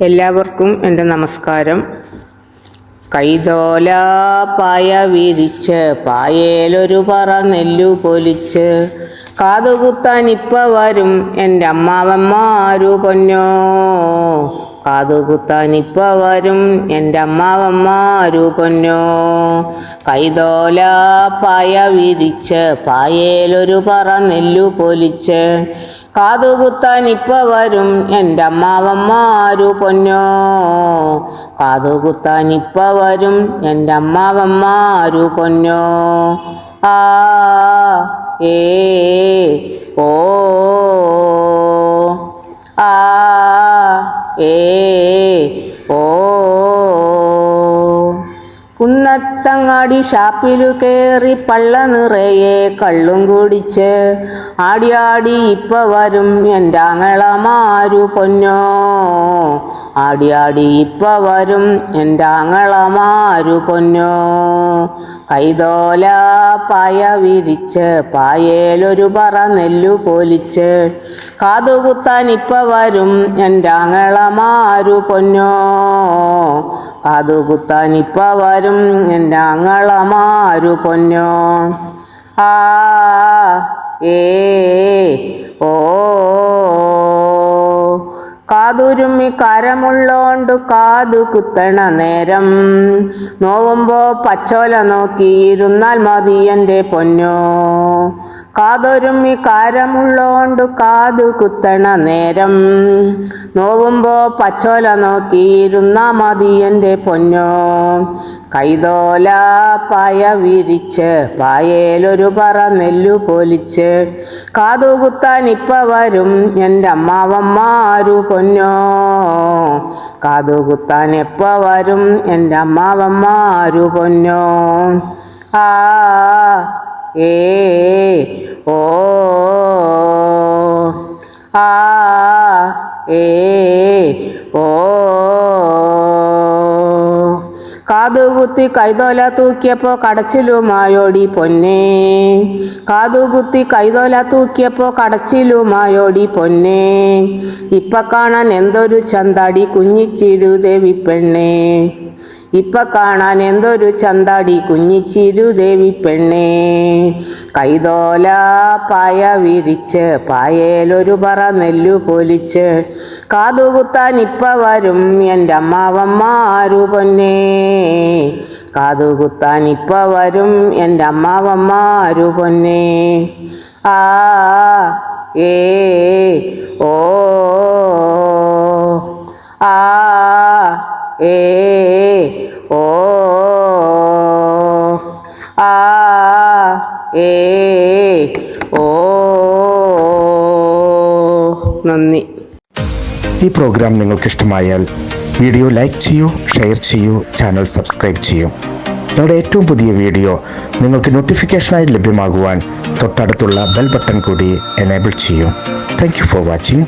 എല്ലാവർക്കും എൻ്റെ നമസ്കാരം. കൈതോല പായ വിരിച്ച് പായേലൊരു പറ നെല്ലു പൊലിച്ച് കാതുകുത്താൻ ഇപ്പ വരും എൻ്റെ അമ്മാവന്മാരു പൊന്നോ. കാതുകുത്താൻ ഇപ്പ വരും എൻ്റെ അമ്മാവന്മാരു പൊന്നോ. കൈതോല പായ വിരിച്ച് പായേലൊരു പറ നെല്ലു പൊലിച്ച് കാതുകുത്താൻ ഇപ്പ വരും എൻ്റെ അമ്മാവന്മാരു പൊന്നോ. കാതുകുത്താൻ ഇപ്പ വരും എൻ്റെ അമ്മാവന്മാരു പൊന്നോ. ആ ഏ ഓ ആ ഏ ഓ. കുന്നത്തങ്ങാടി ഷാപ്പിലു കയറി പള്ള നിറയെ കള്ളും കുടിച്ച് ആടിയാടി ഇപ്പ വരും എൻ്റെ ആങ്ങളമാരു പൊന്നോ. ആടിയാടി ഇപ്പ വരും എൻ്റെ ആങ്ങളമാരു പൊന്നോ. കൈതോല പായ വിരിച്ച് പായേലൊരു പറ നെല്ലു പൊലിച്ച് കാതുകുത്താൻ ഇപ്പ വരും എൻ്റെ ആങ്ങളമാരു പൊന്നോ. കാതുകുത്താൻ ഇപ്പ വരും എൻ്റെ ആങ്ങളമാരു പൊന്നോ. ആ ഏ ഓ. കാതുരുമ്മി കരമുള്ളോണ്ടു കാതു കുത്തണ നേരം നോവുമ്പോ പച്ചോല നോക്കിയിരുന്നാൽ മതി എൻ്റെ പൊന്നോ. കാതൊരുമ്മി കാരമുള്ളോണ്ടു കാതു കുത്തണ നേരം നോവുമ്പോ പച്ചോല നോക്കിയിരുന്നാ മതി എൻ്റെ പൊന്നോ. കൈതോല പായ വിരിച്ച് പായേലൊരു പറ നെല്ലു പൊലിച്ച് കാതുകുത്താൻ ഇപ്പ വരും എൻ്റെ അമ്മാവന്മാരു പൊന്നോ. കാതുകുത്താൻ എപ്പ വരും എൻ്റെ അമ്മാവന്മാരു പൊന്നോ. ആ ഏ ഓ ആ ഏ ഓ. കാതുകുത്തി കൈതോല തൂക്കിയപ്പോ കടച്ചിലുമായോടി പൊന്നേ. കാതുകുത്തി കൈതോല തൂക്കിയപ്പോ കടച്ചിലുമായോടി പൊന്നേ. ഇപ്പ കാണാൻ എന്തൊരു ചന്താടി കുഞ്ഞിച്ചിരുദേവി പെണ്ണേ. ഇപ്പ കാണാൻ എന്തൊരു ചന്താടി കുഞ്ഞിച്ചിരുദേവി പെണ്ണേ. കൈതോല പായ വിരിച്ച് പായേലൊരു പറ നെല്ലു പൊലിച്ച് കാതുകുത്താൻ ഇപ്പ വരും എൻ്റെ അമ്മാവന്മാരു പൊന്നേ. കാതുകുത്താൻ ഇപ്പ വരും എൻ്റെ അമ്മാവന്മാരു പൊന്നേ. ആ ഏ ഓ ആ ഏ ഓ ആ ഏ ഓ. നന്ദി. ഈ പ്രോഗ്രാം നിങ്ങൾക്കിഷ്ടമായാൽ വീഡിയോ ലൈക്ക് ചെയ്യൂ, ഷെയർ ചെയ്യൂ, ചാനൽ സബ്സ്ക്രൈബ് ചെയ്യൂ. ഞങ്ങളുടെ ഏറ്റവും പുതിയ വീഡിയോ നിങ്ങൾക്ക് നോട്ടിഫിക്കേഷനായി ലഭ്യമാകുവാൻ തൊട്ടടുത്തുള്ള ബെൽ ബട്ടൺ കൂടി എനേബിൾ ചെയ്യൂ. Thank you for watching.